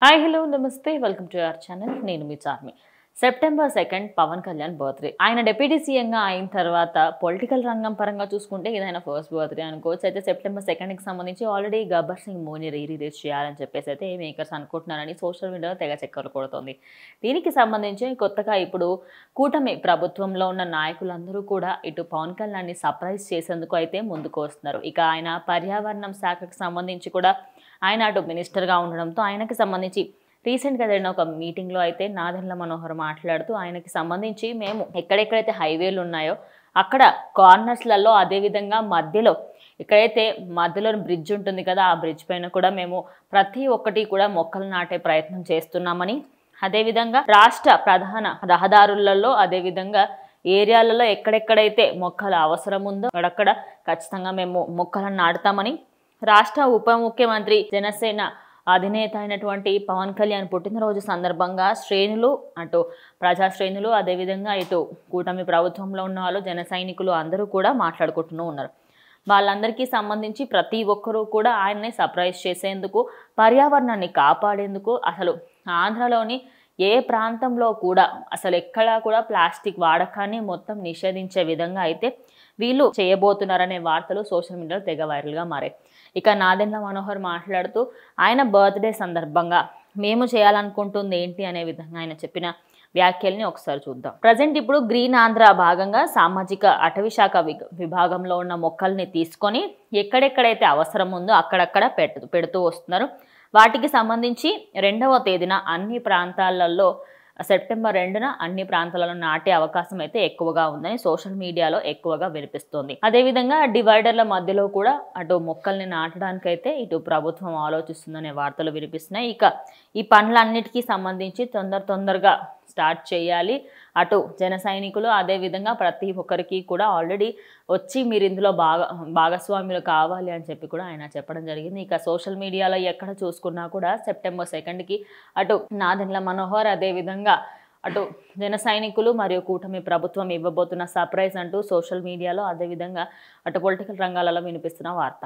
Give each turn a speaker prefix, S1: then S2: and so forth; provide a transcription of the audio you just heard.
S1: Hi hello నమస్తే welcome to our channel. నేను మీ చార్మి. September 2 Pawan Kalyan birthday. ఆయన డిప్యూటీ సీఎంగా అయిన తర్వాత పొలిటికల్ రంగం పరంగా చూసుకుంటే ఇది ఆయన ఫస్ట్ బర్త్డే అనుకోవచ్చు. అయితే సెప్టెంబర్ 2కి సంబంధించి ఆల్రెడీ గబ్బర్ సింగ్ మూవీని రిలీజ్ చేయాలని చెప్పేసి అయితే మేకర్స్ అనుకుంటున్నారని సోషల్ మీడియాలో తెగ చక్కర్లు కొడుతోంది. దీనికి సంబంధించి కొత్తగా ఇప్పుడు కూటమి ప్రభుత్వంలో ఉన్న నాయకులందరూ కూడా ఇటు పవన్ కళ్యాణ్ని సర్ప్రైజ్ చేసేందుకు అయితే ముందుకు వస్తున్నారు. ఇక ఆయన పర్యావరణం శాఖకు సంబంధించి కూడా ఆయన అటు మినిస్టర్గా ఉండడంతో ఆయనకి సంబంధించి రీసెంట్గా జరిగిన ఒక మీటింగ్లో అయితే నాదెండ్ల మనోహర్ మాట్లాడుతూ ఆయనకి సంబంధించి మేము ఎక్కడెక్కడైతే హైవేలు ఉన్నాయో అక్కడ కార్నర్స్లలో అదేవిధంగా మధ్యలో ఎక్కడైతే మధ్యలో బ్రిడ్జ్ ఉంటుంది కదా, ఆ బ్రిడ్జ్ పైన కూడా మేము ప్రతి ఒక్కటి కూడా మొక్కలు నాటే ప్రయత్నం చేస్తున్నామని, అదేవిధంగా రాష్ట్ర ప్రధాన రహదారులలో అదేవిధంగా ఏరియాలలో ఎక్కడెక్కడైతే మొక్కల అవసరం ఉందో అక్కడక్కడ ఖచ్చితంగా మేము మొక్కలను నాటుతామని, రాష్ట్ర ఉప ముఖ్యమంత్రి జనసేన అధినేత అయినటువంటి పవన్ కళ్యాణ్ పుట్టినరోజు సందర్భంగా శ్రేణులు అటు ప్రజా శ్రేణులు అదేవిధంగా ఇటు కూటమి ప్రభుత్వంలో ఉన్న వాళ్ళు జన సైనికులు అందరూ కూడా మాట్లాడుకుంటూ ఉన్నారు. వాళ్ళందరికీ సంబంధించి ప్రతి ఒక్కరూ కూడా ఆయన్ని సర్ప్రైజ్ చేసేందుకు, పర్యావరణాన్ని కాపాడేందుకు అసలు ఆంధ్రలోని ఏ ప్రాంతంలో కూడా అసలు ఎక్కడా కూడా ప్లాస్టిక్ వాడకాన్ని మొత్తం నిషేధించే విధంగా అయితే వీళ్ళు చేయబోతున్నారనే వార్తలు సోషల్ మీడియాలో తెగ వైరల్గా మారాయి. ఇక నాదెండ్ల మనోహర్ మాట్లాడుతూ ఆయన బర్త్డే సందర్భంగా మేము చేయాలనుకుంటుంది ఏంటి అనే విధంగా ఆయన చెప్పిన వ్యాఖ్యల్ని ఒకసారి చూద్దాం. ప్రజెంట్ ఇప్పుడు గ్రీన్ ఆంధ్ర భాగంగా సామాజిక అటవీ శాఖ విభాగంలో ఉన్న మొక్కల్ని తీసుకొని ఎక్కడెక్కడైతే అవసరం ఉందో అక్కడక్కడ పెడుతూ వస్తున్నారు. వాటికి సంబంధించి 2వ తేదీన అన్ని ప్రాంతాలలో సెప్టెంబర్ 2న అన్ని ప్రాంతాలలో నాటే అవకాశం అయితే ఎక్కువగా ఉందని సోషల్ మీడియాలో ఎక్కువగా వినిపిస్తోంది. అదేవిధంగా డివైడర్ల మధ్యలో కూడా అటు మొక్కల్ని నాటడానికైతే ఇటు ప్రభుత్వం ఆలోచిస్తుందనే వార్తలు వినిపిస్తున్నాయి. ఇక ఈ పనులన్నిటికీ సంబంధించి తొందరగా స్టార్ట్ చేయాలి. అటు జన సైనికులు అదేవిధంగా ప్రతి ఒక్కరికి కూడా ఆల్రెడీ వచ్చి మీరు ఇందులో భాగస్వాములు కావాలి అని చెప్పి కూడా ఆయన చెప్పడం జరిగింది. ఇక సోషల్ మీడియాలో ఎక్కడ చూసుకున్నా కూడా సెప్టెంబర్ 2కి అటు నాదెండ్ల మనోహర్ అదేవిధంగా అటు జన సైనికులు మరియు కూటమి ప్రభుత్వం ఇవ్వబోతున్న సర్ప్రైజ్ అంటూ సోషల్ మీడియాలో అదేవిధంగా అటు పొలిటికల్ రంగాలలో వినిపిస్తున్న వార్త.